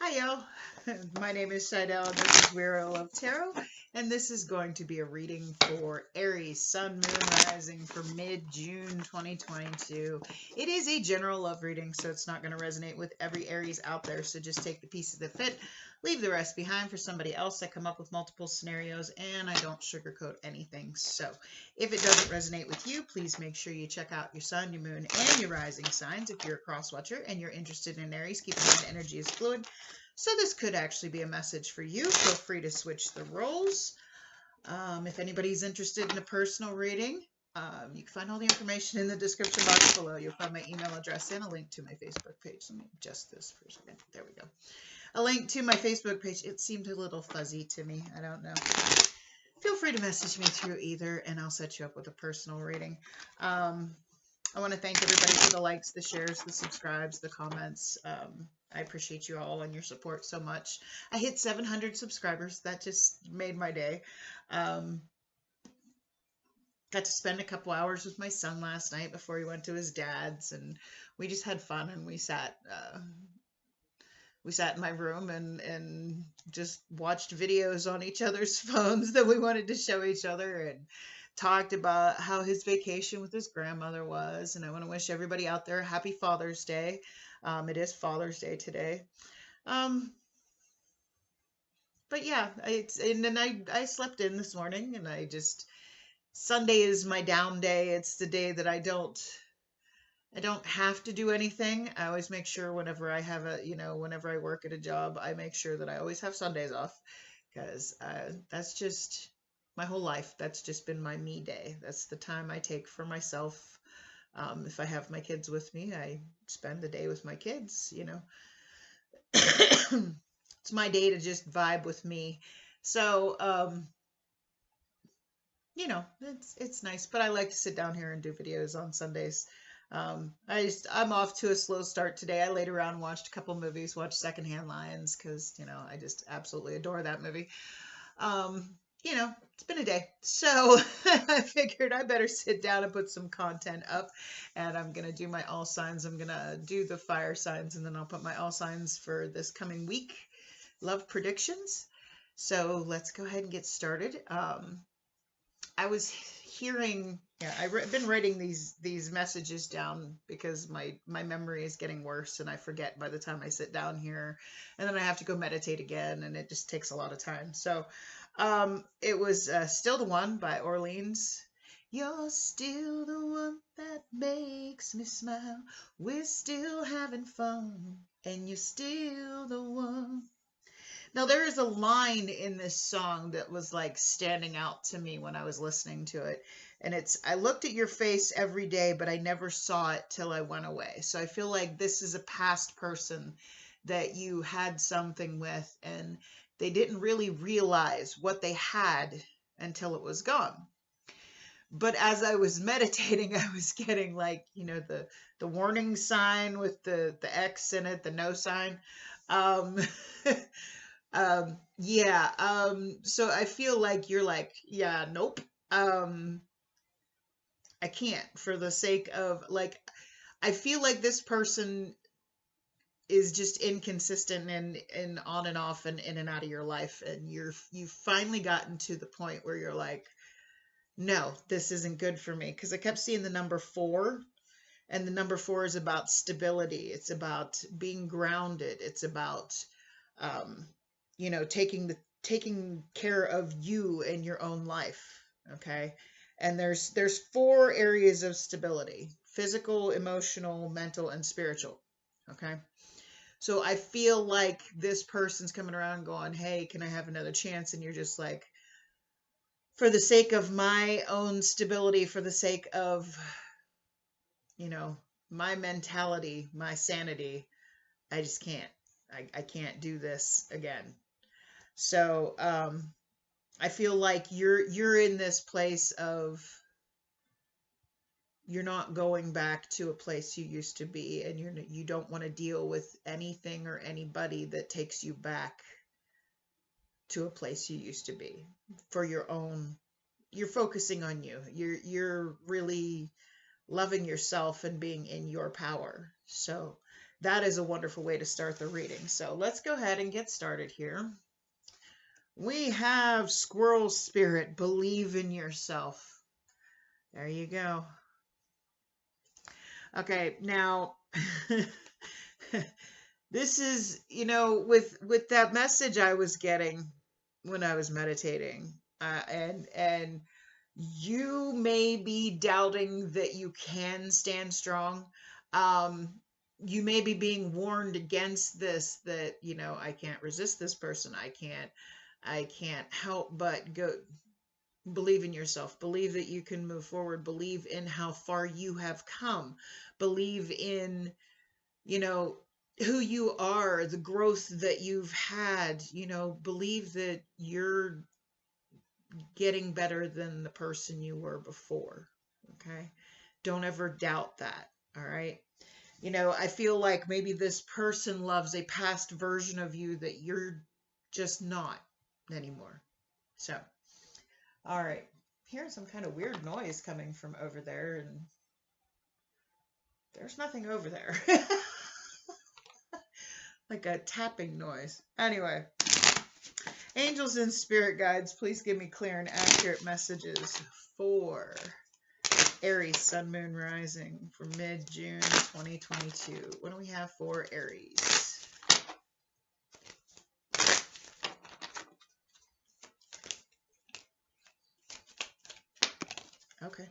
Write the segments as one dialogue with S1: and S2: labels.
S1: Hi, y'all. My name is Seidel, and this is WeirdoLoveTarot, and this is going to be a reading for Aries, Sun, Moon, Rising for mid-June 2022. It is a general love reading, so it's not going to resonate with every Aries out there, so just take the pieces that fit, leave the rest behind for somebody else. I come up with multiple scenarios, and I don't sugarcoat anything. So if it doesn't resonate with you, please make sure you check out your Sun, your Moon, and your Rising signs. If you're a cross-watcher and you're interested in Aries, keep in mind energy is fluid. So this could actually be a message for you. Feel free to switch the roles. If anybody's interested in a personal reading, you can find all the information in the description box below. You'll find my email address and a link to my Facebook page. Let me adjust this for a second. There we go. A link to my Facebook page. It seemed a little fuzzy to me. I don't know. Feel free to message me through either, and I'll set you up with a personal reading. I want to thank everybody for the likes, the shares, the subscribes, the comments. I appreciate you all and your support so much. I hit 700 subscribers. That just made my day. Got to spend a couple hours with my son last night before he went to his dad's, and we just had fun, and we sat in my room and just watched videos on each other's phones that we wanted to show each other, and talked about how his vacation with his grandmother was. And I want to wish everybody out there a happy Father's Day. It is Father's Day today. But yeah, and then I slept in this morning, and Sunday is my down day. It's the day that I don't have to do anything. I always make sure whenever I have whenever I work at a job, I make sure that I always have Sundays off, because that's just my whole life. That's just been my me day. That's the time I take for myself. If I have my kids with me, I spend the day with my kids, It's my day to just vibe with me. So, it's nice, but I like to sit down here and do videos on Sundays. I'm off to a slow start today. I laid around and watched a couple movies, watched Secondhand Lions, because, I just absolutely adore that movie. It's been a day. So I figured I better sit down and put some content up, and I'm going to do my all signs. I'm going to do the fire signs, and then I'll put my all signs for this coming week. Love predictions. So let's go ahead and get started. I was hearing, I've been writing these messages down because my memory is getting worse, and I forget by the time I sit down here, and then I have to go meditate again, and it just takes a lot of time. So it was Still the One by Orleans. You're still the one that makes me smile. We're still having fun, and you're still the one. Now, there is a line in this song that was like standing out to me when I was listening to it. And I looked at your face every day, but I never saw it till I went away. So I feel like this is a past person that you had something with, and they didn't really realize what they had until it was gone. But as I was meditating, I was getting like, the warning sign with the X in it, the no sign. So I feel like you're like, yeah, nope. I can't, for the sake of, like, I feel like this person is just inconsistent and on and off and in and out of your life, and you've finally gotten to the point where you're like, no, this isn't good for me. Because I kept seeing the number 4, and the number 4 is about stability. It's about being grounded. It's about taking care of you and your own life. Okay. And there's 4 areas of stability: physical, emotional, mental, and spiritual. Okay. So I feel like this person's coming around going, hey, can I have another chance? And you're just like, for the sake of my own stability, for the sake of, my mentality, my sanity, I just can't. I can't do this again. So I feel like you're in this place of, you're not going back to a place you used to be, and you don't want to deal with anything or anybody that takes you back to a place you used to be. For your own, you're focusing on you. You're really loving yourself and being in your power. So that is a wonderful way to start the reading. So let's go ahead and get started here. We have Squirrel Spirit, believe in yourself. There you go. Okay, now this is, with that message I was getting when I was meditating, and you may be doubting that you can stand strong. You may be being warned against this, that, I can't resist this person. I can't help but go. Believe in yourself. Believe that you can move forward. Believe in how far you have come. Believe in, who you are, the growth that you've had. Believe that you're getting better than the person you were before. Okay? Don't ever doubt that. All right? I feel like maybe this person loves a past version of you that you're just not anymore. So, all right. Hearing some kind of weird noise coming from over there, and there's nothing over there. Like a tapping noise. Anyway, angels and spirit guides, please give me clear and accurate messages for Aries, Sun, Moon, Rising for mid-June 2022. What do we have for Aries? Okay.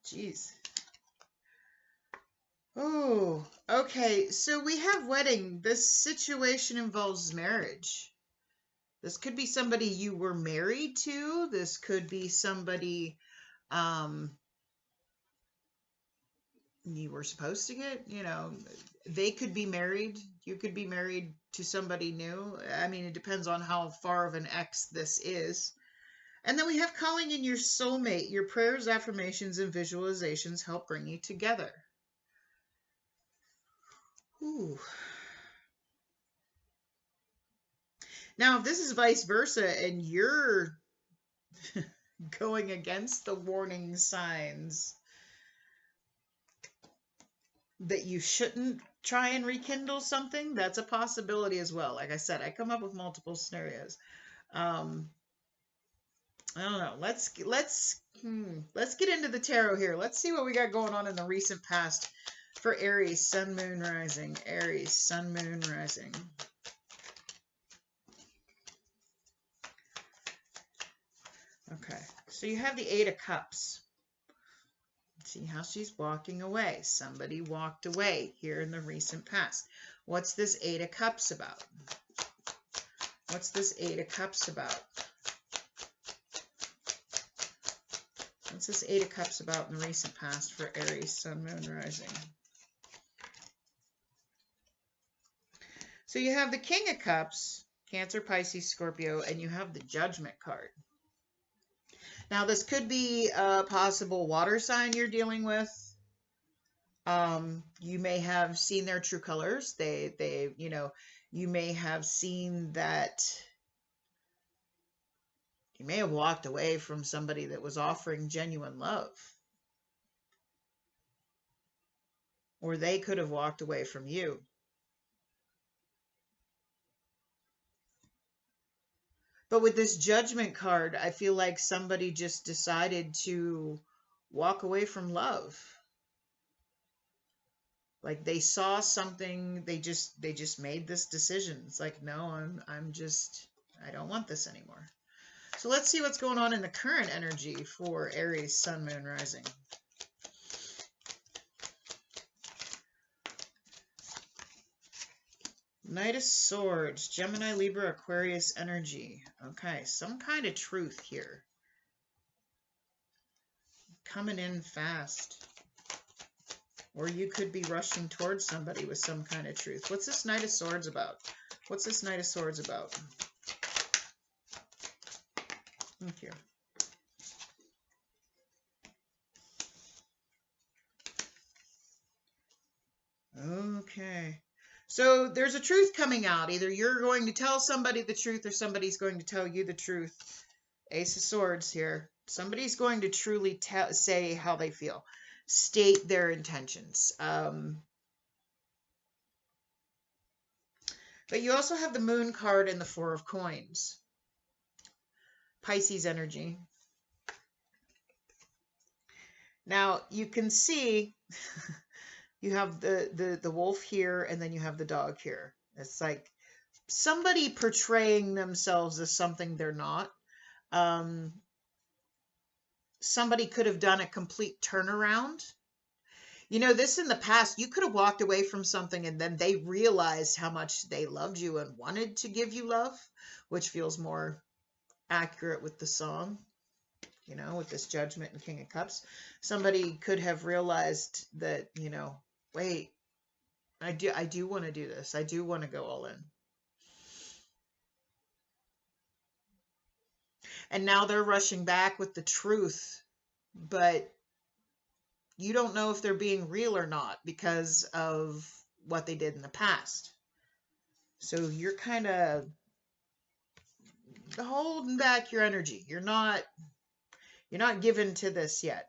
S1: Jeez. Oh, okay. So we have wedding. This situation involves marriage. This could be somebody you were married to. This could be somebody you were supposed to get, they could be married. You could be married to somebody new. I mean, it depends on how far of an ex this is. And then we have calling in your soulmate. Your prayers, affirmations, and visualizations help bring you together. Ooh. Now, if this is vice versa and you're going against the warning signs that you shouldn't try and rekindle something, that's a possibility as well. Like I said, I come up with multiple scenarios. I don't know. Let's get into the tarot here. Let's see what we got going on in the recent past for Aries, Sun, Moon, Rising. Aries, Sun, Moon, Rising. Okay, so you have the Eight of Cups. See how she's walking away. Somebody walked away here in the recent past. What's this Eight of Cups about? What's this Eight of Cups about? What's this Eight of Cups about in the recent past for Aries, Sun, Moon, Rising? So you have the King of Cups, Cancer, Pisces, Scorpio, and you have the Judgment card. Now, this could be a possible water sign you're dealing with. You may have seen their true colors. You may have seen that. You may have walked away from somebody that was offering genuine love. Or they could have walked away from you. But with this Judgment card, I feel like somebody just decided to walk away from love. Like they saw something, they just made this decision. It's like, no, I don't want this anymore. So let's see what's going on in the current energy for Aries, Sun, Moon, Rising. Knight of Swords, Gemini, Libra, Aquarius energy. Okay, some kind of truth here. Coming in fast. Or you could be rushing towards somebody with some kind of truth. What's this Knight of Swords about? What's this Knight of Swords about? Thank you. Okay. So there's a truth coming out. Either you're going to tell somebody the truth or somebody's going to tell you the truth. Ace of Swords here. Somebody's going to truly say how they feel. State their intentions. But you also have the Moon card and the Four of Coins. Pisces energy. Now, you can see you have the wolf here, and then you have the dog here. It's like somebody portraying themselves as something they're not. Somebody could have done a complete turnaround. You know, this in the past, you could have walked away from something and then they realized how much they loved you and wanted to give you love, which feels more accurate with the song, you know, with this Judgment and King of Cups. Somebody could have realized that, you know, wait, I do want to do this. I do want to go all in. And now they're rushing back with the truth, but you don't know if they're being real or not because of what they did in the past. So you're kind of holding back your energy. You're not given to this yet.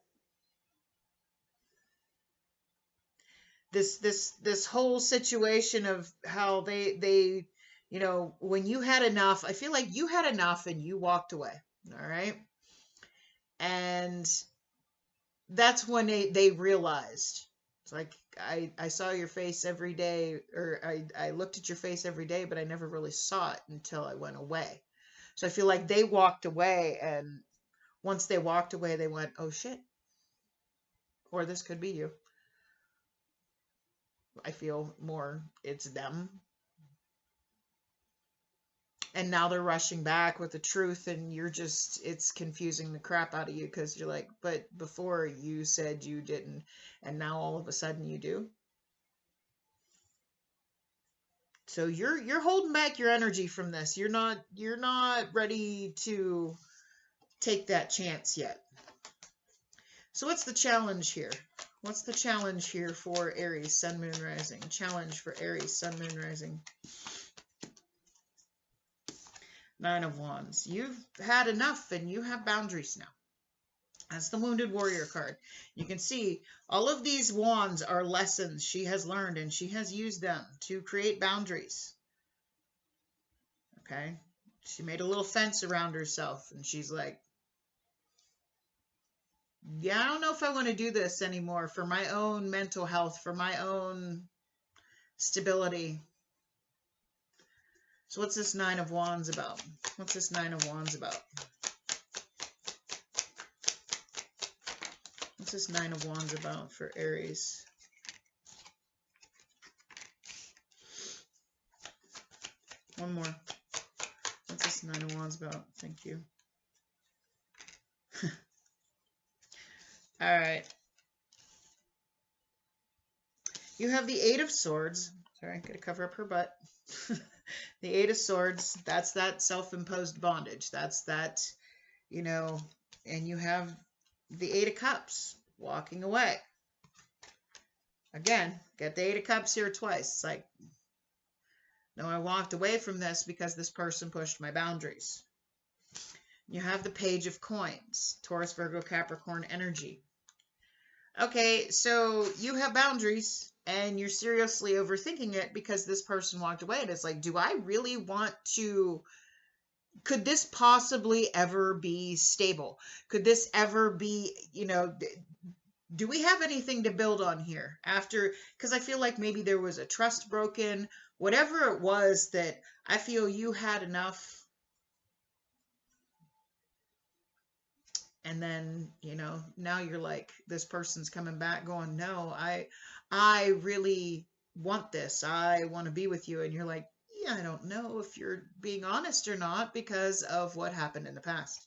S1: This whole situation of how they you know, when you had enough, I feel like you had enough and you walked away. All right. And that's when they realized. It's like, I saw your face every day, or I looked at your face every day, but I never really saw it until I went away. So I feel like they walked away, and once they walked away, they went, oh shit. Or this could be you. I feel more it's them. And now they're rushing back with the truth, and you're just, it's confusing the crap out of you because you're like, but before you said you didn't, and now all of a sudden you do. So you're holding back your energy from this. You're not ready to take that chance yet. So what's the challenge here? What's the challenge here for Aries, Sun, Moon, Rising? Challenge for Aries, Sun, Moon, Rising. Nine of Wands. You've had enough and you have boundaries now. That's the Wounded Warrior card. You can see all of these wands are lessons she has learned and she has used them to create boundaries. Okay? She made a little fence around herself and she's like, yeah, I don't know if I want to do this anymore for my own mental health, for my own stability. So what's this Nine of Wands about? What's this Nine of Wands about? What's this Nine of Wands about for Aries? One more. What's this Nine of Wands about? Thank you. All right. You have the Eight of Swords. Sorry, I'm going to cover up her butt. The Eight of Swords, that's that self-imposed bondage. That's that, you know, and you have the Eight of Cups, walking away. Again, get the Eight of Cups here twice. It's like, no, I walked away from this because this person pushed my boundaries. You have the Page of Coins, Taurus, Virgo, Capricorn energy. Okay, so you have boundaries and you're seriously overthinking it because this person walked away. And it's like, do I really want to, could this possibly ever be stable? Could this ever be, you know, do we have anything to build on here after? Because I feel like maybe there was a trust broken, whatever it was that I feel you had enough. And then, you know, now you're like, this person's coming back going, no, I really want this. I want to be with you. And you're like, yeah, I don't know if you're being honest or not because of what happened in the past.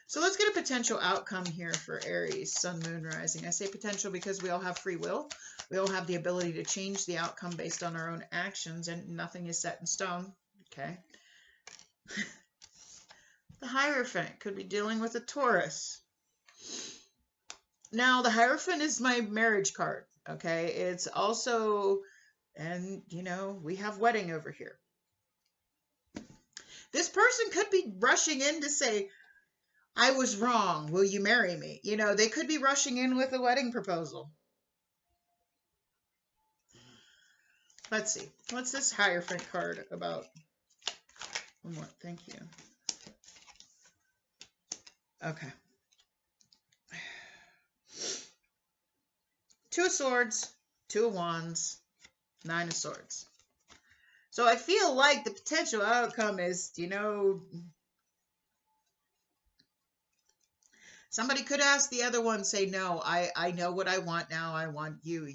S1: So let's get a potential outcome here for Aries, Sun, Moon, Rising. I say potential because we all have free will. We all have the ability to change the outcome based on our own actions, and nothing is set in stone. Okay. The Hierophant could be dealing with a Taurus. Now, the Hierophant is my marriage card, okay? It's also, and, you know, we have wedding over here. This person could be rushing in to say, I was wrong. Will you marry me? You know, they could be rushing in with a wedding proposal. Let's see. What's this Hierophant card about? One more. Thank you. Okay. Two of Swords, Two of Wands, Nine of Swords. So I feel like the potential outcome is, somebody could ask the other one, say, no, I know what I want now. I want you.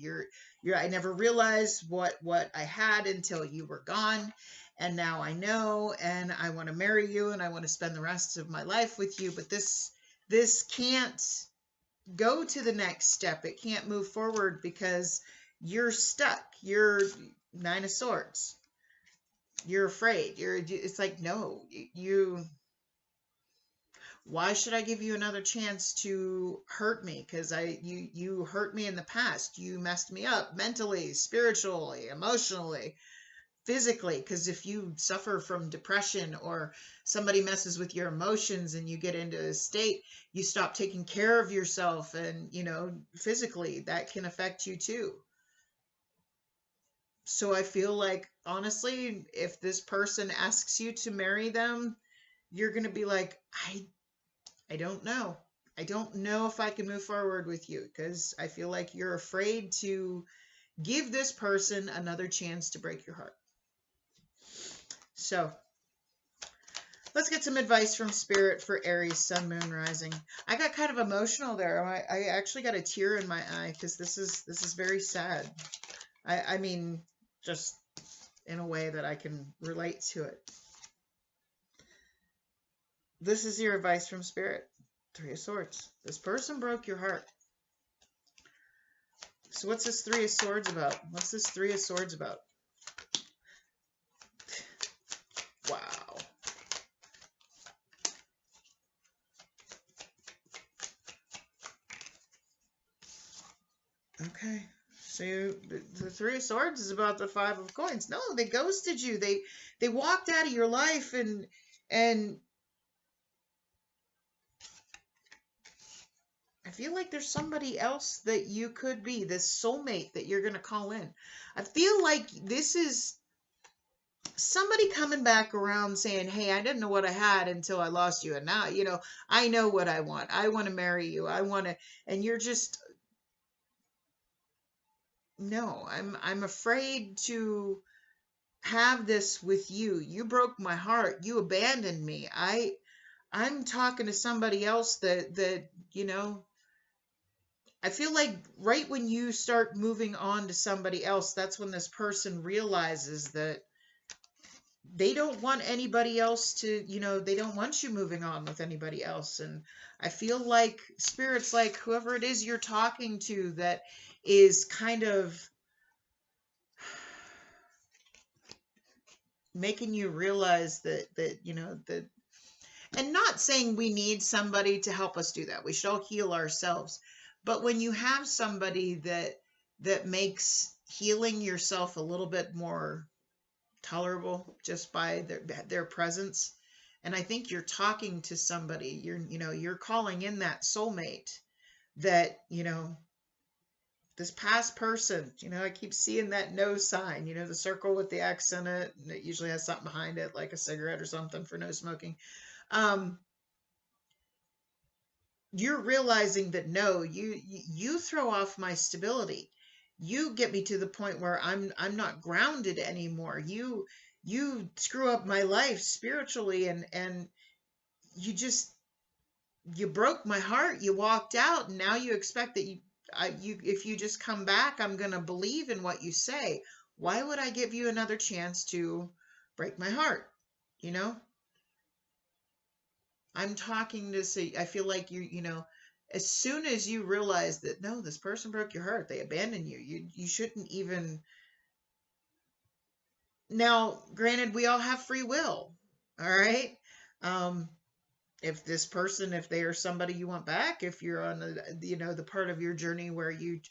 S1: I never realized what I had until you were gone. And now I know, and I want to marry you, and I want to spend the rest of my life with you. But this can't go to the next step. It can't move forward because you're stuck. You're Nine of Swords. You're afraid. It's like, no, why should I give you another chance to hurt me? Because you hurt me in the past. You messed me up mentally, spiritually, emotionally, physically. Because if you suffer from depression or somebody messes with your emotions and you get into a state, you stop taking care of yourself, and physically that can affect you too. So I feel like, honestly, if this person asks you to marry them, you're going to be like, I don't know. I don't know if I can move forward with you, because I feel like you're afraid to give this person another chance to break your heart. So let's get some advice from Spirit for Aries, Sun, Moon, Rising. I got kind of emotional there. I actually got a tear in my eye because this is very sad. I mean, just in a way that I can relate to it. This is your advice from Spirit. Three of Swords. This person broke your heart. So what's this Three of Swords about? What's this Three of Swords about? Wow. Okay. So the Three of Swords is about the Five of Coins. No, they ghosted you. They walked out of your life, and I feel like there's somebody else that you could be, this soulmate that you're going to call in. I feel like this is somebody coming back around saying, hey, I didn't know what I had until I lost you. And now, I know what I want. I want to marry you. I want to, and you're just, no, I'm afraid to have this with you. You broke my heart. You abandoned me. I'm talking to somebody else that I feel like right when you start moving on to somebody else, that's when this person realizes that they don't want anybody else to, they don't want you moving on with anybody else. And I feel like Spirit's like, whoever it is you're talking to that is kind of making you realize that and not saying we need somebody to help us do that. We should all heal ourselves. But when you have somebody that makes healing yourself a little bit more tolerable just by their presence, and I think you're talking to somebody, you're calling in that soulmate that, this past person, I keep seeing that no sign, the circle with the X in it, and it usually has something behind it, like a cigarette or something for no smoking. You're realizing that no, you throw off my stability. You get me to the point where I'm not grounded anymore. You screw up my life spiritually, and you broke my heart. You walked out, and now you expect that if you just come back, I'm going to believe in what you say. Why would I give you another chance to break my heart? I'm talking to say, I feel like as soon as you realize that, no, this person broke your heart, they abandoned you, you shouldn't even. Now, granted, we all have free will. All right. If this person, if they are somebody you want back, if you're on the part of your journey where you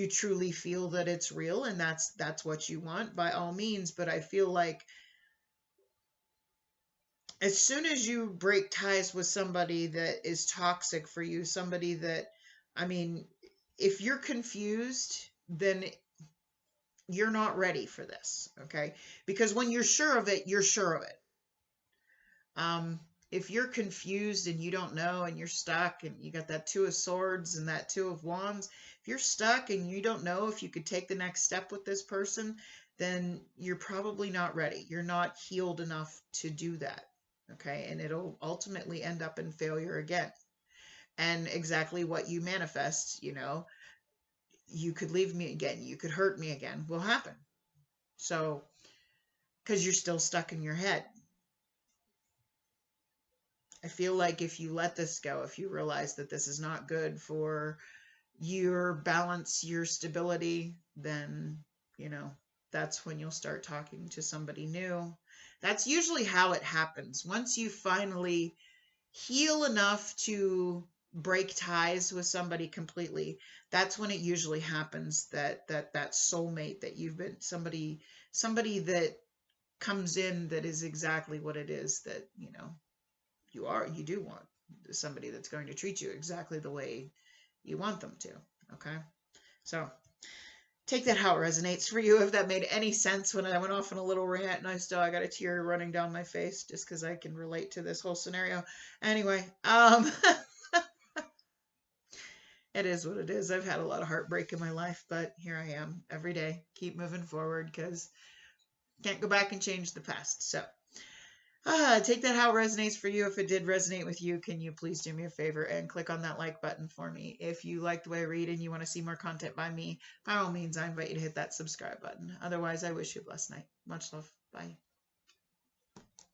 S1: truly feel that it's real and that's what you want, by all means. But I feel like as soon as you break ties with somebody that is toxic for you, somebody that, I mean, if you're confused, then you're not ready for this, okay? Because when you're sure of it, you're sure of it. If you're confused and you don't know and you're stuck and you got that Two of Swords and that Two of Wands, if you're stuck and you don't know if you could take the next step with this person, then you're probably not ready. You're not healed enough to do that, okay? And it'll ultimately end up in failure again. And exactly what you manifest, you could leave me again, you could hurt me again, will happen. So, because you're still stuck in your head. I feel like if you let this go, if you realize that this is not good for your balance, your stability, then, that's when you'll start talking to somebody new. That's usually how it happens. Once you finally heal enough to break ties with somebody completely, that's when it usually happens that soulmate that you've been, somebody that comes in that is exactly what it is that, you do want somebody that's going to treat you exactly the way you want them to. Okay. So take that how it resonates for you. If that made any sense when I went off on a little rant and I got a tear running down my face just because I can relate to this whole scenario. Anyway, it is what it is. I've had a lot of heartbreak in my life, but here I am every day. Keep moving forward because can't go back and change the past. So take that how it resonates for you. If it did resonate with you, can you please do me a favor and click on that like button for me? If you like the way I read and you want to see more content by me, by all means, I invite you to hit that subscribe button. Otherwise, I wish you a blessed night. Much love. Bye.